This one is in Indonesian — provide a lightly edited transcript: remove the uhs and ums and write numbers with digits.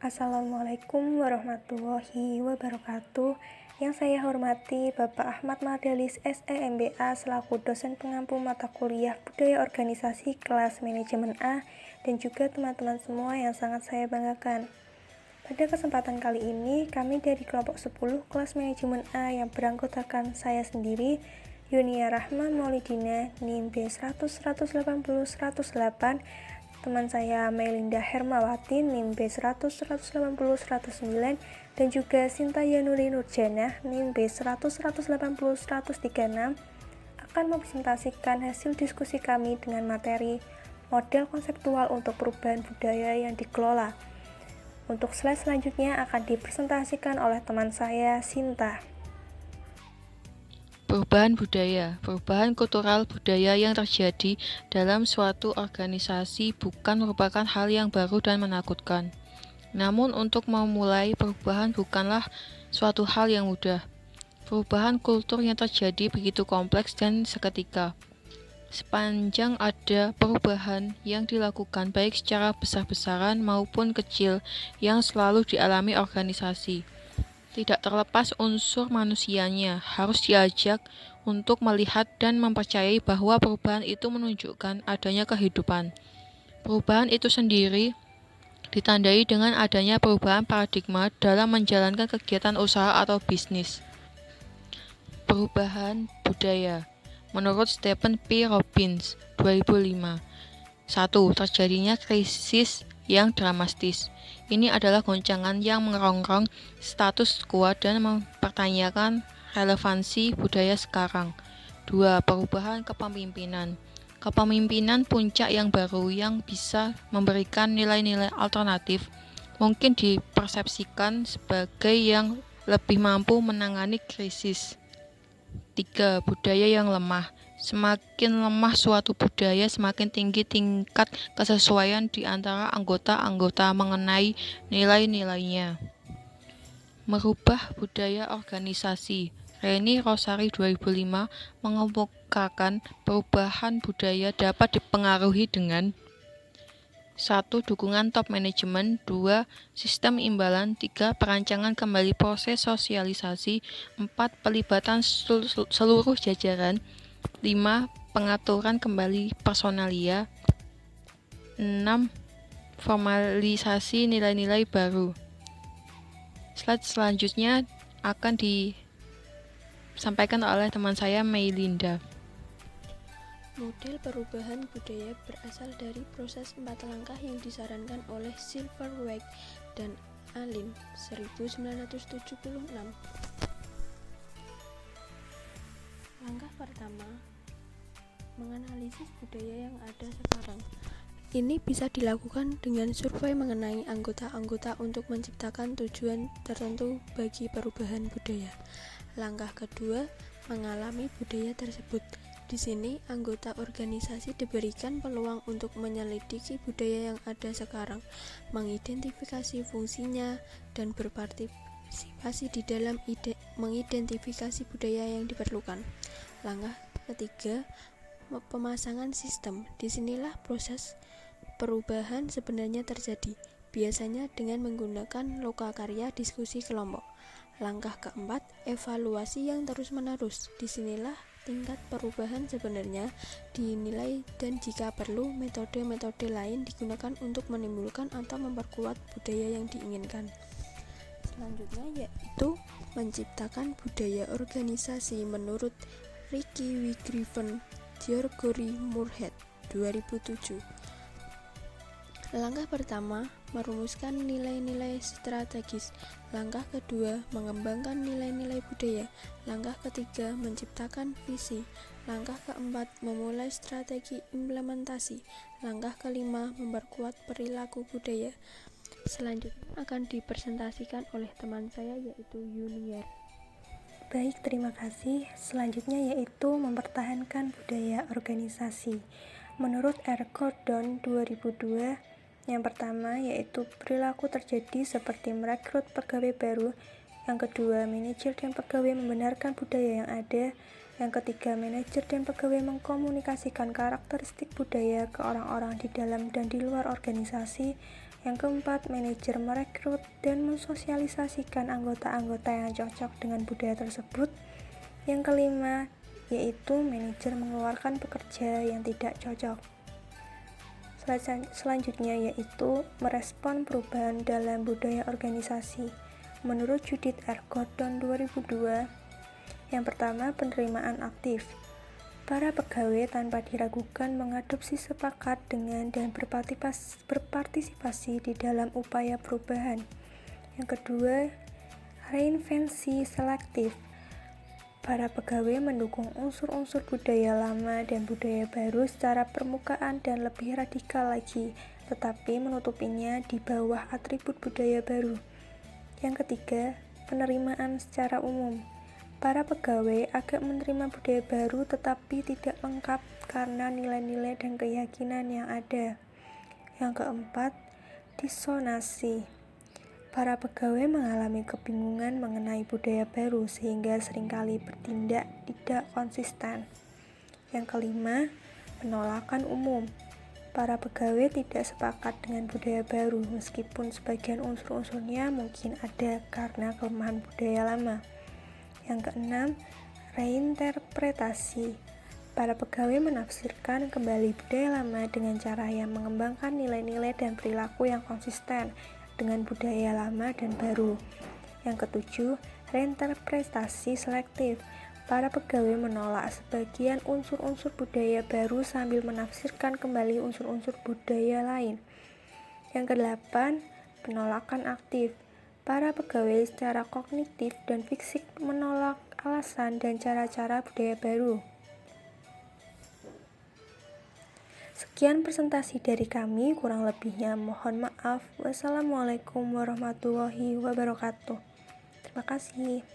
Assalamualaikum warahmatullahi wabarakatuh. Yang saya hormati Bapak Ahmad Mardalis SEMBA selaku dosen pengampu mata kuliah Budaya Organisasi kelas Manajemen A dan juga teman-teman semua yang sangat saya banggakan. Pada kesempatan kali ini, kami dari kelompok 10 kelas Manajemen A yang beranggotakan saya sendiri, Yunia Rahma Maulidina, NIM B100 180 108, teman saya Melinda Hermawati, NIM B100 180 109, dan juga Sinta Yanuri Nurjana, NIM B100 180 136, akan mempresentasikan hasil diskusi kami dengan materi model konseptual untuk perubahan budaya yang dikelola. Untuk slide selanjutnya akan dipresentasikan oleh teman saya, Sinta. Perubahan budaya, perubahan kultural budaya yang terjadi dalam suatu organisasi bukan merupakan hal yang baru dan menakutkan. Namun untuk memulai perubahan bukanlah suatu hal yang mudah. Perubahan kultur yang terjadi begitu kompleks dan seketika. Sepanjang ada perubahan yang dilakukan baik secara besar-besaran maupun kecil yang selalu dialami organisasi. Tidak terlepas unsur manusianya, harus diajak untuk melihat dan mempercayai bahwa perubahan itu menunjukkan adanya kehidupan. Perubahan itu sendiri ditandai dengan adanya perubahan paradigma dalam menjalankan kegiatan usaha atau bisnis. Perubahan budaya. Menurut Stephen P. Robbins, 2005. 1. Terjadinya krisis yang dramatis. Ini adalah goncangan yang mengerongrong status quo dan mempertanyakan relevansi budaya sekarang. 2. Perubahan kepemimpinan. Kepemimpinan puncak yang baru yang bisa memberikan nilai-nilai alternatif mungkin dipersepsikan sebagai yang lebih mampu menangani krisis. 3. Budaya yang lemah. Semakin lemah suatu budaya, semakin tinggi tingkat kesesuaian di antara anggota-anggota mengenai nilai-nilainya. Merubah budaya organisasi. Reni Rosari 2005 mengemukakan perubahan budaya dapat dipengaruhi dengan 1. Dukungan top manajemen. 2. Sistem imbalan. 3. Perancangan kembali proses sosialisasi. 4. Pelibatan seluruh jajaran. 5. Pengaturan kembali personalia. 6. Formalisasi nilai-nilai baru. Slide selanjutnya akan disampaikan oleh teman saya Melinda. Model perubahan budaya berasal dari proses 4 langkah yang disarankan oleh Silverweg dan Alin 1976. Langkah pertama, menganalisis budaya yang ada sekarang. Ini bisa dilakukan dengan survei mengenai anggota-anggota untuk menciptakan tujuan tertentu bagi perubahan budaya. Langkah kedua, mengalami budaya tersebut. Di sini, anggota organisasi diberikan peluang untuk menyelidiki budaya yang ada sekarang, mengidentifikasi fungsinya, dan berpartisipasi di dalam mengidentifikasi budaya yang diperlukan. Langkah ketiga, pemasangan sistem. Disinilah proses perubahan sebenarnya terjadi, biasanya dengan menggunakan lokakarya diskusi kelompok. Langkah keempat, evaluasi yang terus-menerus. Disinilah tingkat perubahan sebenarnya dinilai dan jika perlu metode-metode lain digunakan untuk menimbulkan atau memperkuat budaya yang diinginkan. Selanjutnya yaitu menciptakan budaya organisasi menurut Ricky W. Griffin, Gregory Moorhead, 2007. Langkah pertama, merumuskan nilai-nilai strategis. Langkah kedua, mengembangkan nilai-nilai budaya. Langkah ketiga, menciptakan visi. Langkah keempat, memulai strategi implementasi. Langkah kelima, memperkuat perilaku budaya. Selanjutnya akan dipresentasikan oleh teman saya yaitu Yunia. Baik, terima kasih. Selanjutnya yaitu mempertahankan budaya organisasi. Menurut R. Gordon 2002, yang pertama yaitu perilaku terjadi seperti merekrut pegawai baru. Yang kedua, manajer dan pegawai membenarkan budaya yang ada. Yang ketiga, manajer dan pegawai mengkomunikasikan karakteristik budaya ke orang-orang di dalam dan di luar organisasi. Yang keempat, manajer merekrut dan mensosialisasikan anggota-anggota yang cocok dengan budaya tersebut. Yang kelima, yaitu manajer mengeluarkan pekerja yang tidak cocok. Selanjutnya yaitu merespon perubahan dalam budaya organisasi. Menurut Judith R. Gordon 2002, yang pertama, penerimaan aktif. Para pegawai tanpa diragukan mengadopsi, sepakat dengan dan berpartisipasi di dalam upaya perubahan. Yang kedua, reinvensi selektif. Para pegawai mendukung unsur-unsur budaya lama dan budaya baru secara permukaan dan lebih radikal lagi, tetapi menutupinya di bawah atribut budaya baru. Yang ketiga, penerimaan secara umum. Para pegawai agak menerima budaya baru tetapi tidak lengkap karena nilai-nilai dan keyakinan yang ada. Yang keempat, disonansi. Para pegawai mengalami kebingungan mengenai budaya baru sehingga seringkali bertindak tidak konsisten. Yang kelima, penolakan umum. Para pegawai tidak sepakat dengan budaya baru meskipun sebagian unsur-unsurnya mungkin ada karena kelemahan budaya lama. Yang keenam, reinterpretasi. Para pegawai menafsirkan kembali budaya lama dengan cara yang mengembangkan nilai-nilai dan perilaku yang konsisten dengan budaya lama dan baru. Yang ketujuh, reinterpretasi selektif. Para pegawai menolak sebagian unsur-unsur budaya baru sambil menafsirkan kembali unsur-unsur budaya lain. Yang kedelapan, penolakan aktif. Para pegawai secara kognitif dan fisik menolak alasan dan cara-cara budaya baru. Sekian presentasi dari kami, kurang lebihnya mohon maaf. Wassalamualaikum warahmatullahi wabarakatuh. Terima kasih.